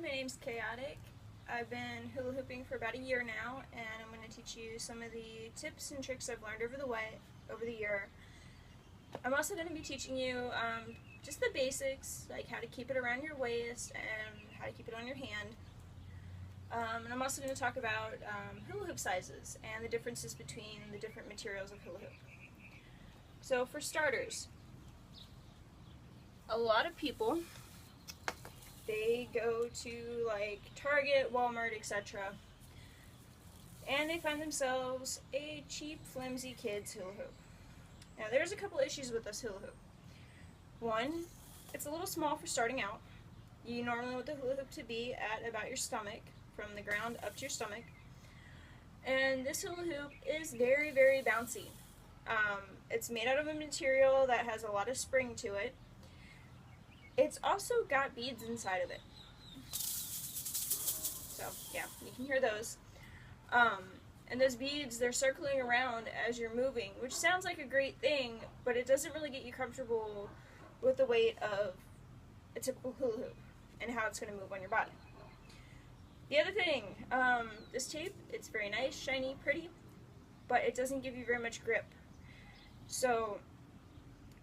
my name's Chaotic. I've been hula hooping for about a year now, and I'm going to teach you some of the tips and tricks I've learned over the year. I'm also going to be teaching you just the basics, like how to keep it around your waist and how to keep it on your hand. And I'm also going to talk about hula hoop sizes and the differences between the different materials of hula hoop. So for starters, a lot of people, they go to like Target, Walmart, etc. and they find themselves a cheap, flimsy kid's hula hoop. Now there's a couple issues with this hula hoop. One, it's a little small for starting out. You normally want the hula hoop to be at about your stomach, from the ground up to your stomach. And this hula hoop is very, very bouncy. It's made out of a material that has a lot of spring to it. It's also got beads inside of it. So, yeah, you can hear those. And those beads, they're circling around as you're moving, which sounds like a great thing, but it doesn't really get you comfortable with the weight of a typical hula hoop and how it's going to move on your body. The other thing, this tape, it's very nice, shiny, pretty, but it doesn't give you very much grip. So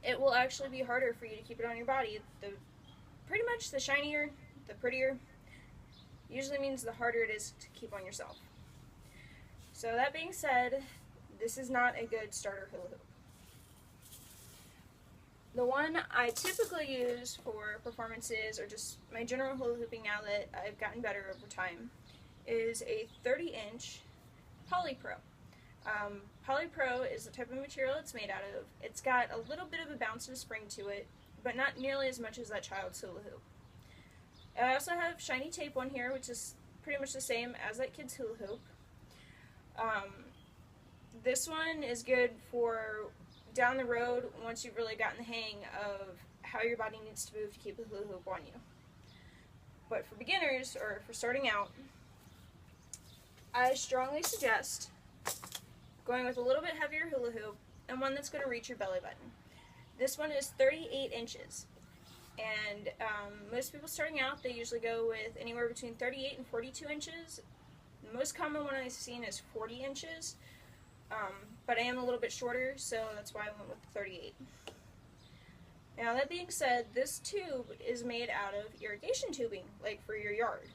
it will actually be harder for you to keep it on your body. Pretty much the shinier, the prettier, usually means the harder it is to keep on yourself. So that being said, this is not a good starter hula hoop. The one I typically use for performances or just my general hula hooping now that I've gotten better over time is a 30-inch Polypro. Polypro is the type of material it's made out of. It's got a little bit of a bounce and spring to it, but not nearly as much as that child's hula hoop. I also have shiny tape on here, which is pretty much the same as that kid's hula hoop. This one is good for down the road once you've really gotten the hang of how your body needs to move to keep the hula hoop on you. But for beginners, or for starting out, I strongly suggest going with a little bit heavier hula hoop and one that's going to reach your belly button. This one is 38 inches, and most people starting out, they usually go with anywhere between 38 and 42 inches. The most common one I've seen is 40 inches, but I am a little bit shorter, so that's why I went with 38. Now that being said, this tube is made out of irrigation tubing, like for your yard.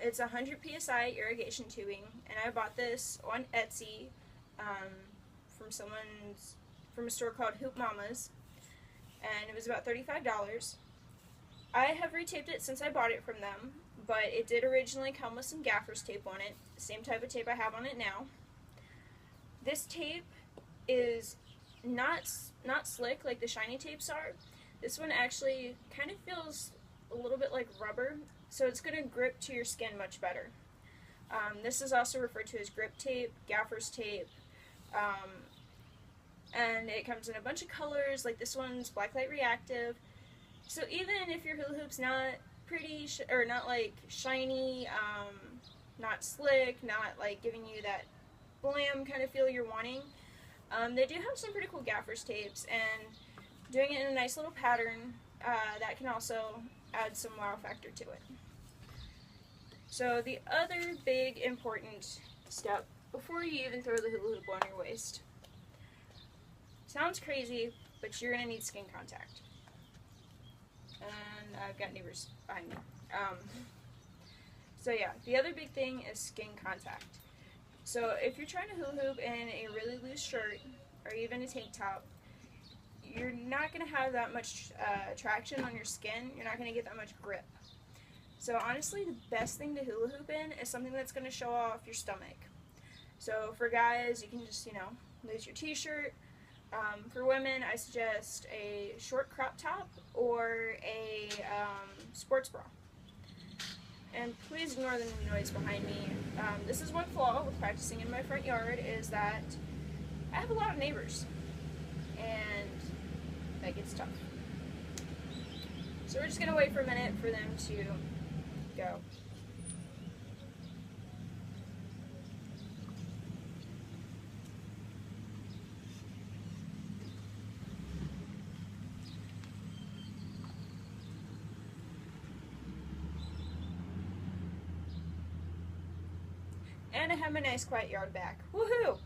It's 100 psi irrigation tubing, and I bought this on Etsy from a store called Hoop Mamas, and it was about $35. I have retaped it since I bought it from them, but it did originally come with some gaffer's tape on it, same type of tape I have on it now. This tape is not slick like the shiny tapes are. This one actually kind of feels a little bit like rubber, so it's going to grip to your skin much better. This is also referred to as grip tape, gaffer's tape, and it comes in a bunch of colors. Like this one's blacklight reactive, so even if your hula hoop's not pretty or not like shiny, not slick, not like giving you that glam kind of feel you're wanting, they do have some pretty cool gaffer's tapes, and doing it in a nice little pattern, that can also add some wow factor to it. So the other big important step before you even throw the hula hoop on your waist, sounds crazy, but you're going to need skin contact. And I've got neighbors behind me. So yeah, the other big thing is skin contact. So if you're trying to hula hoop in a really loose shirt or even a tank top, you're not going to have that much traction on your skin. You're not going to get that much grip. So honestly, the best thing to hula hoop in is something that's going to show off your stomach. So for guys, you can just, lose your t-shirt. For women, I suggest a short crop top or a sports bra. And please ignore the noise behind me. This is one flaw with practicing in my front yard, is that I have a lot of neighbors, and that gets tough. So we're just going to wait for a minute for them to go. And I have my nice quiet yard back. Woohoo!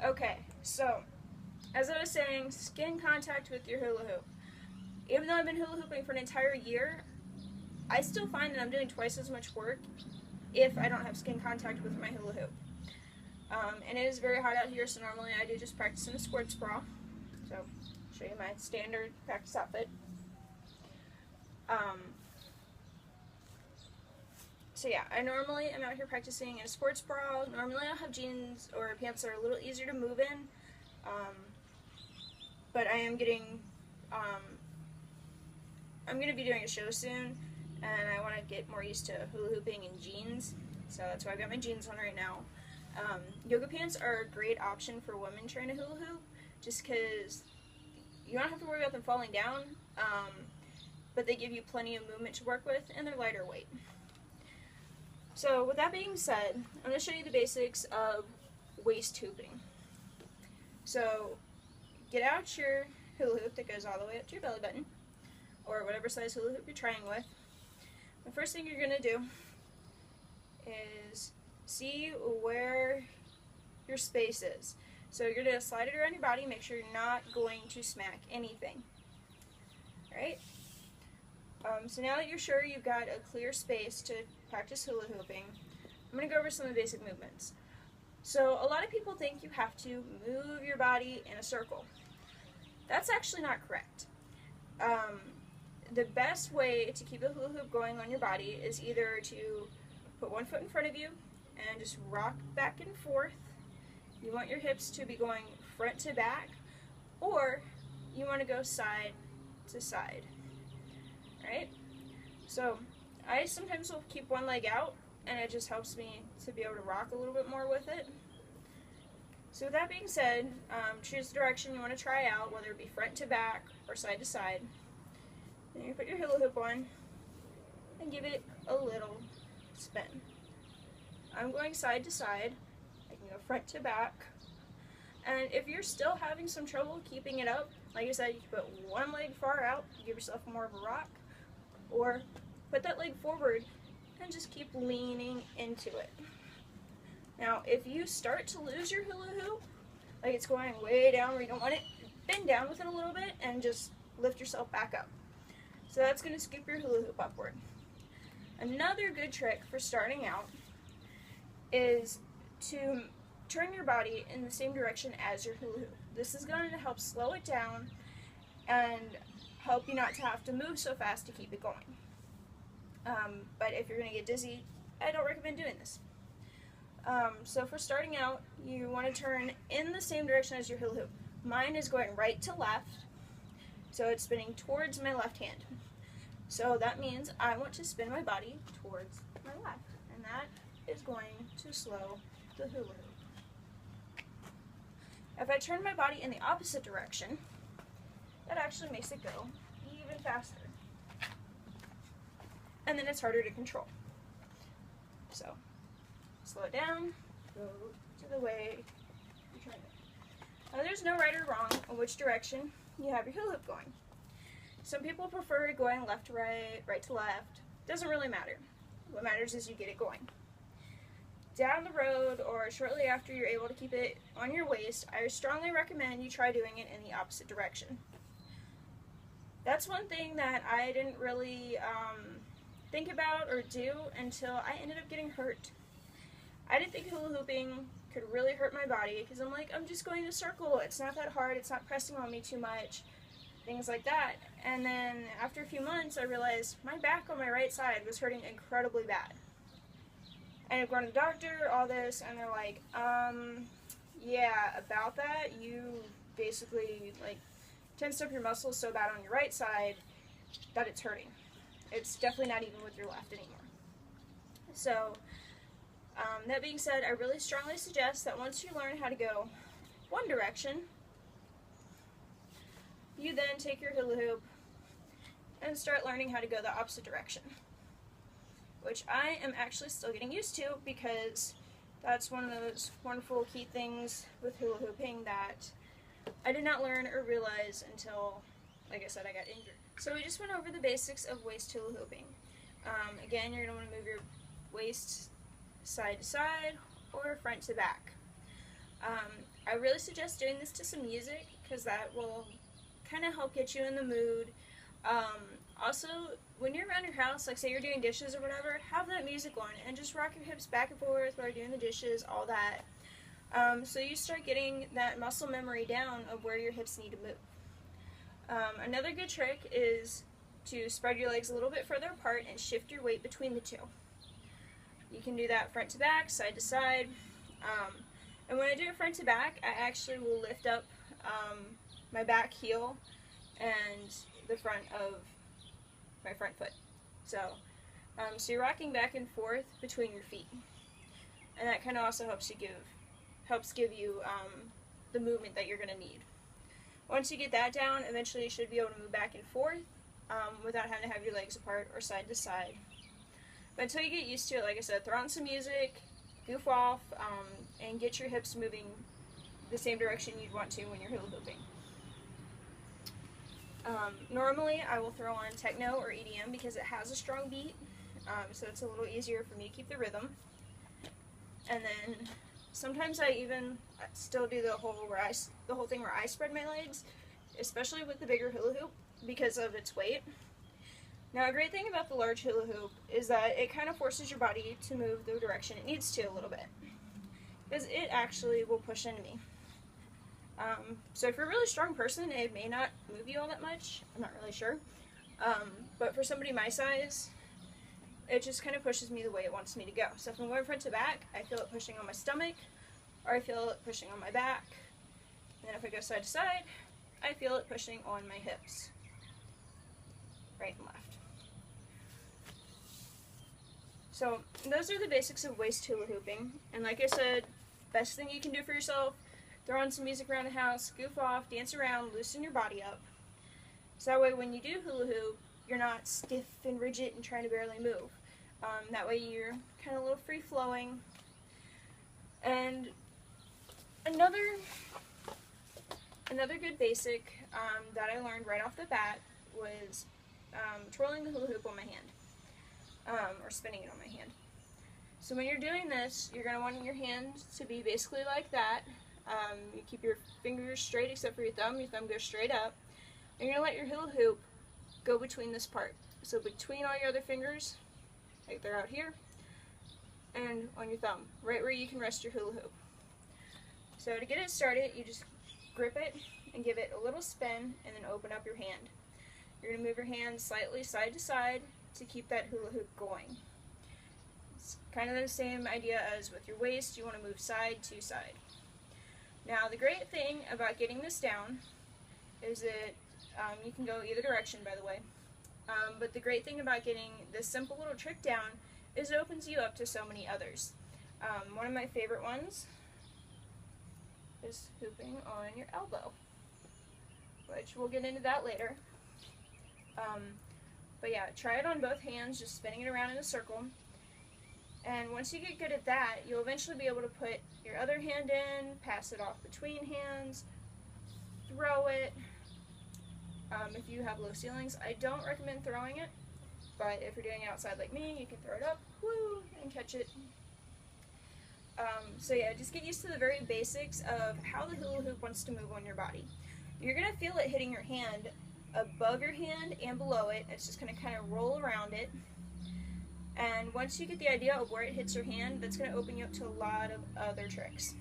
Okay, so as I was saying, skin contact with your hula hoop. Even though I've been hula hooping for an entire year, I still find that I'm doing twice as much work if I don't have skin contact with my hula hoop. And it is very hot out here, so normally I do just practice in a sports bra. So, I'll show you my standard practice outfit. So yeah, I normally am out here practicing in a sports bra. Normally I'll have jeans or pants that are a little easier to move in. But I am getting, I'm going to be doing a show soon, and I want to get more used to hula hooping in jeans. So that's why I've got my jeans on right now. Yoga pants are a great option for women trying to hula hoop, just because you don't have to worry about them falling down, but they give you plenty of movement to work with, and they're lighter weight. So with that being said, I'm going to show you the basics of waist hooping. So get out your hula hoop that goes all the way up to your belly button, or whatever size hula hoop you're trying with. The first thing you're going to do is see where your space is. So you're going to slide it around your body, make sure you're not going to smack anything. Alright? So now that you're sure you've got a clear space to practice hula hooping, I'm going to go over some of the basic movements. So a lot of people think you have to move your body in a circle. That's actually not correct. The best way to keep a hula hoop going on your body is either to put one foot in front of you and just rock back and forth. You want your hips to be going front to back, or you want to go side to side. Right? So I sometimes will keep one leg out, and it just helps me to be able to rock a little bit more with it. So with that being said, choose the direction you want to try out, whether it be front to back or side to side. Then you put your hula hoop on and give it a little spin. I'm going side to side. I can go front to back. And if you're still having some trouble keeping it up, like I said, you can put one leg far out, give yourself more of a rock, or put that leg forward and just keep leaning into it. Now, if you start to lose your hula hoop, like it's going way down where you don't want it, bend down with it a little bit and just lift yourself back up. So that's going to scoop your hula hoop upward. Another good trick for starting out is to turn your body in the same direction as your hula hoop. This is going to help slow it down and help you not to have to move so fast to keep it going. But if you're going to get dizzy, I don't recommend doing this. So for starting out, you want to turn in the same direction as your hula hoop. Mine is going right to left, so it's spinning towards my left hand. So that means I want to spin my body towards my left, and that is going to slow the hula hoop. If I turn my body in the opposite direction, that actually makes it go even faster. And then it's harder to control. So, slow it down, go to the way you're trying to. Now there's no right or wrong on which direction you have your hula hoop going. Some people prefer going left to right, right to left. Doesn't really matter. What matters is you get it going. Down the road or shortly after you're able to keep it on your waist, I strongly recommend you try doing it in the opposite direction. That's one thing that I didn't really think about or do until I ended up getting hurt. I didn't think hula hooping could really hurt my body because I'm like, I'm just going in a circle. It's not that hard. It's not pressing on me too much. Things like that. And then after a few months, I realized my back on my right side was hurting incredibly bad. And I've gone to the doctor, all this, and they're like, yeah, about that, you basically, like, tensed up your muscles so bad on your right side that it's hurting. It's definitely not even with your left anymore. So, that being said, I really strongly suggest that once you learn how to go one direction, you then take your hula hoop and start learning how to go the opposite direction, which I am actually still getting used to because that's one of those wonderful key things with hula hooping that I did not learn or realize until, like I said, I got injured. So we just went over the basics of waist hula hooping. Again, you're going to want to move your waist side to side or front to back. I really suggest doing this to some music because that will kind of help get you in the mood. Also, when you're around your house, like say you're doing dishes or whatever, have that music on and just rock your hips back and forth while you're doing the dishes, all that. So you start getting that muscle memory down of where your hips need to move. Another good trick is to spread your legs a little bit further apart and shift your weight between the two. You can do that front to back, side to side. And when I do it front to back, I actually will lift up my back heel and the front of my front foot. So you're rocking back and forth between your feet. And that kind of also helps give you the movement that you're going to need. Once you get that down, eventually you should be able to move back and forth without having to have your legs apart or side to side. But until you get used to it, like I said, throw on some music, goof off, and get your hips moving the same direction you'd want to when you're hula hooping. Normally I will throw on techno or EDM because it has a strong beat, so it's a little easier for me to keep the rhythm. And then sometimes I even still do the whole thing where I spread my legs, especially with the bigger hula hoop because of its weight. Now, a great thing about the large hula hoop is that it kind of forces your body to move the direction it needs to a little bit, because it actually will push into me. So if you're a really strong person, it may not move you all that much. I'm not really sure. But for somebody my size, it just kind of pushes me the way it wants me to go. So if I'm going front to back, I feel it pushing on my stomach, or I feel it pushing on my back. And then if I go side to side, I feel it pushing on my hips, right and left. So those are the basics of waist hula hooping. And like I said, best thing you can do for yourself, throw on some music around the house, goof off, dance around, loosen your body up. So that way when you do hula hoop, you're not stiff and rigid and trying to barely move. That way you're kind of a little free flowing. And another good basic that I learned right off the bat was twirling the hula hoop on my hand, or spinning it on my hand. So when you're doing this, you're going to want your hand to be basically like that. You keep your fingers straight except for your thumb goes straight up. And you're going to let your hula hoop go between this part. So between all your other fingers, like they're out here, and on your thumb, right where you can rest your hula hoop. So to get it started, you just grip it and give it a little spin and then open up your hand. You're going to move your hand slightly side to side to keep that hula hoop going. It's kind of the same idea as with your waist. You want to move side to side. Now the great thing about getting this down is that you can go either direction, by the way. But the great thing about getting this simple little trick down is it opens you up to so many others. One of my favorite ones is hooping on your elbow, which we'll get into that later. But yeah, try it on both hands, just spinning it around in a circle. And once you get good at that, you'll eventually be able to put your other hand in, pass it off between hands, throw it. If you have low ceilings, I don't recommend throwing it, but if you're doing it outside like me, you can throw it up, woo, and catch it. So yeah, just get used to the very basics of how the hula hoop wants to move on your body. You're going to feel it hitting your hand above your hand and below it. It's just going to kind of roll around it. And once you get the idea of where it hits your hand, that's going to open you up to a lot of other tricks.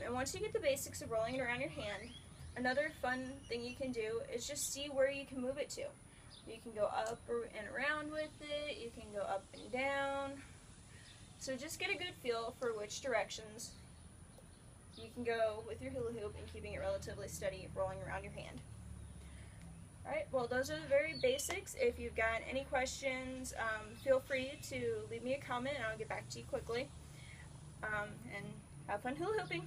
And once you get the basics of rolling it around your hand, another fun thing you can do is just see where you can move it to. You can go up and around with it, you can go up and down. So just get a good feel for which directions you can go with your hula hoop and keeping it relatively steady rolling around your hand. Alright, well those are the very basics. If you've got any questions, feel free to leave me a comment and I'll get back to you quickly. And have fun hula hooping!